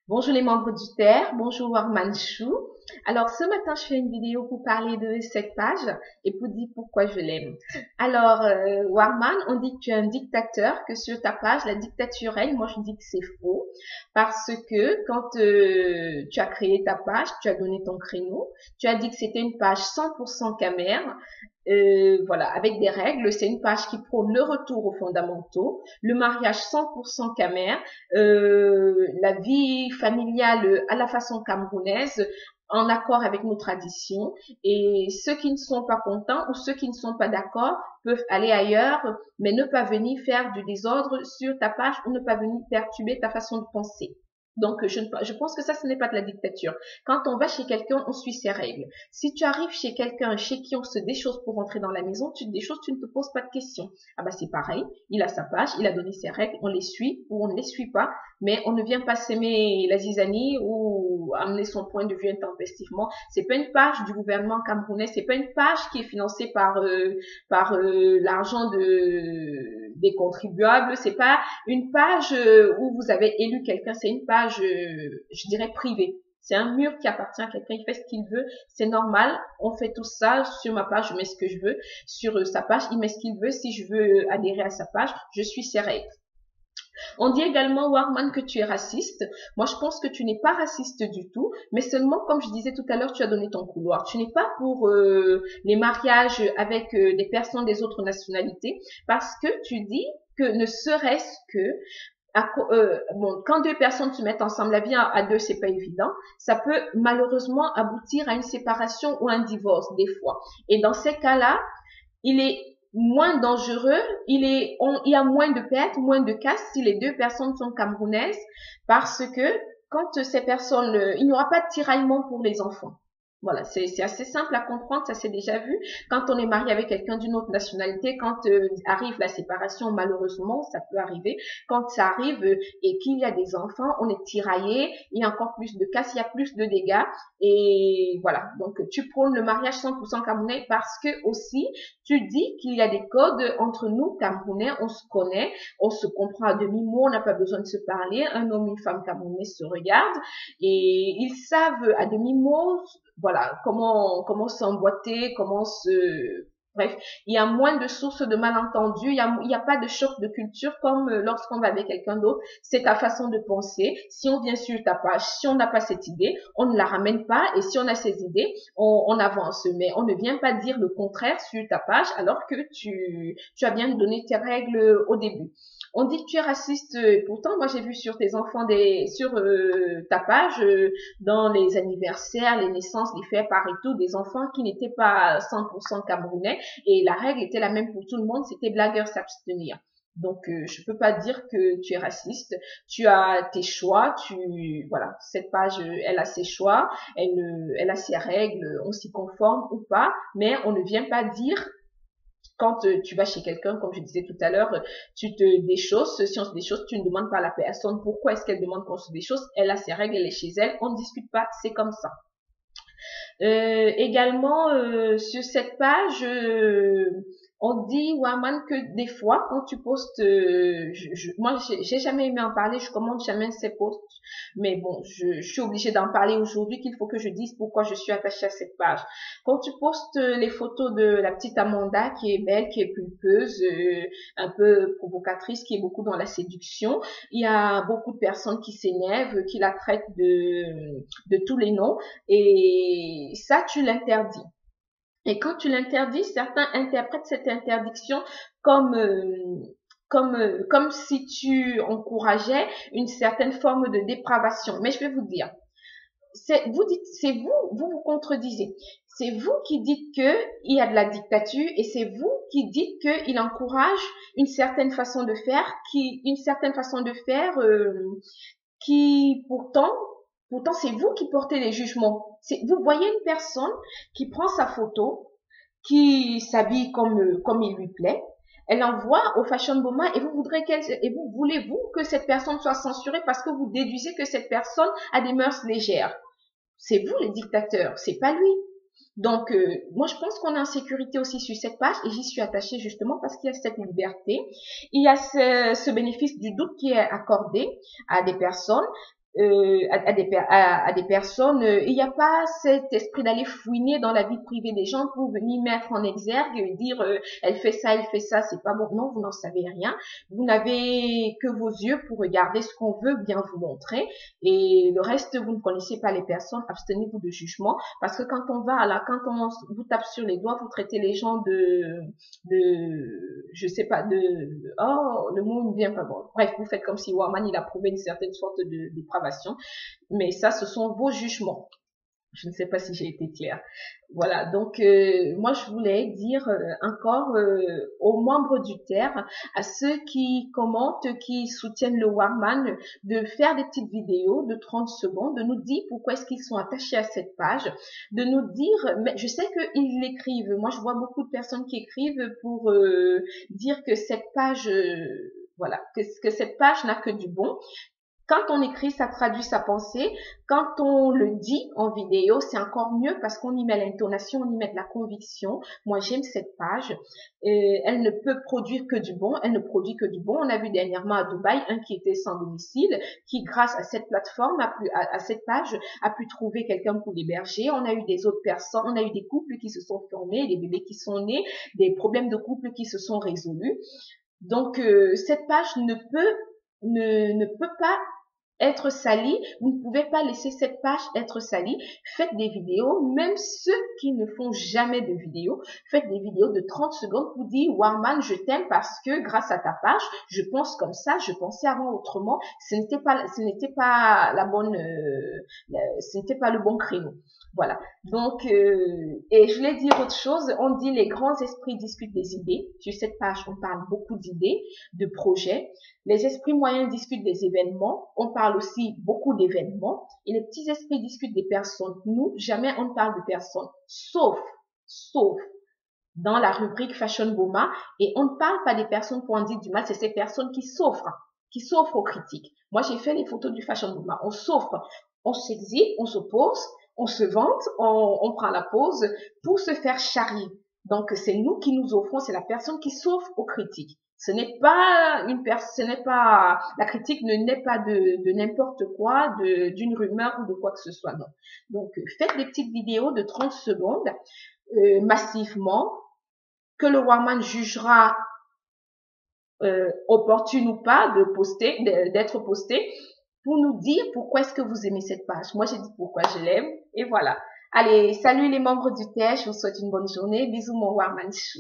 Bonjour les membres du Terre, bonjour Warman Chou. Alors ce matin je fais une vidéo pour parler de cette page et pour dire pourquoi je l'aime. Alors Warman, on dit que tu es un dictateur, que sur ta page la dictature règne. Moi je dis que c'est faux parce que quand tu as créé ta page, tu as donné ton créneau, tu as dit que c'était une page 100% camère. Voilà, avec des règles, c'est une page qui prône le retour aux fondamentaux, le mariage 100% camère, la vie familiale à la façon camerounaise, en accord avec nos traditions. Et ceux qui ne sont pas contents ou ceux qui ne sont pas d'accord peuvent aller ailleurs, mais ne pas venir faire du désordre sur ta page ou ne pas venir perturber ta façon de penser. Donc, je pense que ça, ce n'est pas de la dictature. Quand on va chez quelqu'un, on suit ses règles. Si tu arrives chez quelqu'un chez qui on se des choses pour rentrer dans la maison, des choses, tu ne te poses pas de questions. Ah bah c'est pareil, il a sa page, il a donné ses règles, on les suit ou on ne les suit pas, mais on ne vient pas s'aimer la zizanie ou amener son point de vue intempestivement. C'est pas une page du gouvernement camerounais, c'est pas une page qui est financée par l'argent des contribuables, c'est pas une page où vous avez élu quelqu'un, c'est une page, je dirais, privée. C'est un mur qui appartient à quelqu'un, il fait ce qu'il veut, c'est normal, on fait tout ça, sur ma page, je mets ce que je veux, sur sa page, il met ce qu'il veut, si je veux adhérer à sa page, je suis ses règles. On dit également, Warman, que tu es raciste. Moi, je pense que tu n'es pas raciste du tout, mais seulement, comme je disais tout à l'heure, tu as donné ton couloir. Tu n'es pas pour les mariages avec des personnes des autres nationalités, parce que tu dis que ne serait-ce que bon, quand deux personnes se mettent ensemble, la vie à deux, c'est pas évident. Ça peut malheureusement aboutir à une séparation ou un divorce des fois. Et dans ces cas-là, il est moins dangereux, il y a moins de pertes, moins de casses si les deux personnes sont camerounaises, parce que quand ces personnes, il n'y aura pas de tiraillement pour les enfants. Voilà, c'est assez simple à comprendre, ça s'est déjà vu. Quand on est marié avec quelqu'un d'une autre nationalité, quand arrive la séparation, malheureusement, ça peut arriver. Quand ça arrive et qu'il y a des enfants, on est tiraillé, il y a encore plus de casse, il y a plus de dégâts. Et voilà, donc tu prônes le mariage 100% camerounais parce que aussi, tu dis qu'il y a des codes entre nous, Camerounais, on se connaît, on se comprend à demi-mot, on n'a pas besoin de se parler. Un homme, une femme camerounaise se regardent et ils savent à demi-mot, voilà, comment s'emboîter, comment se... Bref, il y a moins de sources de malentendus, il y a pas de choc de culture comme lorsqu'on va avec quelqu'un d'autre. C'est ta façon de penser. Si on vient sur ta page, si on n'a pas cette idée, on ne la ramène pas. Et si on a ces idées, on avance. Mais on ne vient pas dire le contraire sur ta page alors que tu as bien donné tes règles au début. On dit que tu es raciste. Pourtant, moi, j'ai vu sur tes enfants sur ta page, dans les anniversaires, les naissances, les fêtes par et tout, des enfants qui n'étaient pas 100% camerounais. Et la règle était la même pour tout le monde, c'était blagueur s'abstenir. Donc, je peux pas dire que tu es raciste. Tu as tes choix. Voilà, cette page, elle a ses choix, elle a ses règles. On s'y conforme ou pas, mais on ne vient pas dire quand tu vas chez quelqu'un, comme je disais tout à l'heure, tu te déchausses. Si on se déchausse, tu ne demandes pas à la personne pourquoi est-ce qu'elle demande qu'on se déchausse. Elle a ses règles, elle est chez elle. On ne discute pas, c'est comme ça. Également, sur cette page, on dit, Waman, que des fois, quand tu postes, moi, j'ai jamais aimé en parler, je commente jamais ces posts, mais bon, je suis obligée d'en parler aujourd'hui, qu'il faut que je dise pourquoi je suis attachée à cette page. Quand tu postes les photos de la petite Amanda, qui est belle, qui est pulpeuse, un peu provocatrice, qui est beaucoup dans la séduction, il y a beaucoup de personnes qui s'énervent, qui la traitent de tous les noms, et ça, tu l'interdis. Et quand tu l'interdis, certains interprètent cette interdiction comme comme si tu encourageais une certaine forme de dépravation. Mais je vais vous dire, vous vous contredisez. C'est vous qui dites que il y a de la dictature et c'est vous qui dites qu'il encourage une certaine façon de faire, une certaine façon de faire qui pourtant c'est vous qui portez les jugements. Vous voyez une personne qui prend sa photo, qui s'habille comme il lui plaît, elle envoie au Fashion Boma et vous voulez-vous que cette personne soit censurée parce que vous déduisez que cette personne a des mœurs légères. C'est vous les dictateurs, c'est pas lui. Donc, moi, je pense qu'on est en sécurité aussi sur cette page et j'y suis attachée justement parce qu'il y a cette liberté. Il y a ce bénéfice du doute qui est accordé à des personnes. à des personnes. Il n'y a pas cet esprit d'aller fouiner dans la vie privée des gens pour venir mettre en exergue et dire elle fait ça, c'est pas bon. Non, vous n'en savez rien. Vous n'avez que vos yeux pour regarder ce qu'on veut bien vous montrer et le reste, vous ne connaissez pas les personnes. Abstenez-vous de jugement parce que quand on va là, quand on vous tape sur les doigts, vous traitez les gens je sais pas, oh, le mot ne vient pas bon. Bref, vous faites comme si Warman, il a prouvé une certaine sorte de dépravation. Mais ça, ce sont vos jugements. Je ne sais pas si j'ai été claire. Voilà, donc moi je voulais dire encore aux membres du Terre, à ceux qui commentent, qui soutiennent le Warman, de faire des petites vidéos de 30 secondes, de nous dire pourquoi est-ce qu'ils sont attachés à cette page, de nous dire, mais je sais qu'ils l'écrivent, moi je vois beaucoup de personnes qui écrivent pour dire que cette page, voilà, que cette page n'a que du bon. Quand on écrit, ça traduit sa pensée. Quand on le dit en vidéo, c'est encore mieux parce qu'on y met l'intonation, on y met de la conviction. Moi, j'aime cette page. Elle ne peut produire que du bon. Elle ne produit que du bon. On a vu dernièrement à Dubaï un qui était sans domicile, qui grâce à cette plateforme, à cette page, a pu trouver quelqu'un pour l'héberger. On a eu des autres personnes, on a eu des couples qui se sont formés, des bébés qui sont nés, des problèmes de couple qui se sont résolus. Donc, cette page ne peut pas être salie. Vous ne pouvez pas laisser cette page être salie. Faites des vidéos, même ceux qui ne font jamais de vidéos, faites des vidéos de 30 secondes pour dire Warman, je t'aime parce que grâce à ta page, je pense comme ça, je pensais avant autrement. Ce n'était pas la bonne, ce n'était pas le bon créneau. Voilà. Donc, et je voulais dire autre chose. On dit les grands esprits discutent des idées. Sur cette page, on parle beaucoup d'idées, de projets. Les esprits moyens discutent des événements. On parle aussi beaucoup d'événements. Et les petits esprits discutent des personnes. Nous, jamais on ne parle de personnes. Sauf dans la rubrique Fashion Boma. Et on ne parle pas des personnes pour en dire du mal. C'est ces personnes qui s'offrent aux critiques. Moi, j'ai fait les photos du Fashion Boma. On s'offre. On s'exhibe, on s'oppose, on se vante, on prend la pause pour se faire charrier. Donc, c'est nous qui nous offrons, c'est la personne qui s'offre aux critiques. Ce n'est pas la critique ne naît pas de n'importe quoi, d'une rumeur ou de quoi que ce soit, non. Donc, faites des petites vidéos de 30 secondes, massivement, que le Warman jugera opportune ou pas d'être posté, pour nous dire pourquoi est-ce que vous aimez cette page. Moi, j'ai dit pourquoi je l'aime, et voilà. Allez, salut les membres du TER, je vous souhaite une bonne journée. Bisous mon Warman Chou.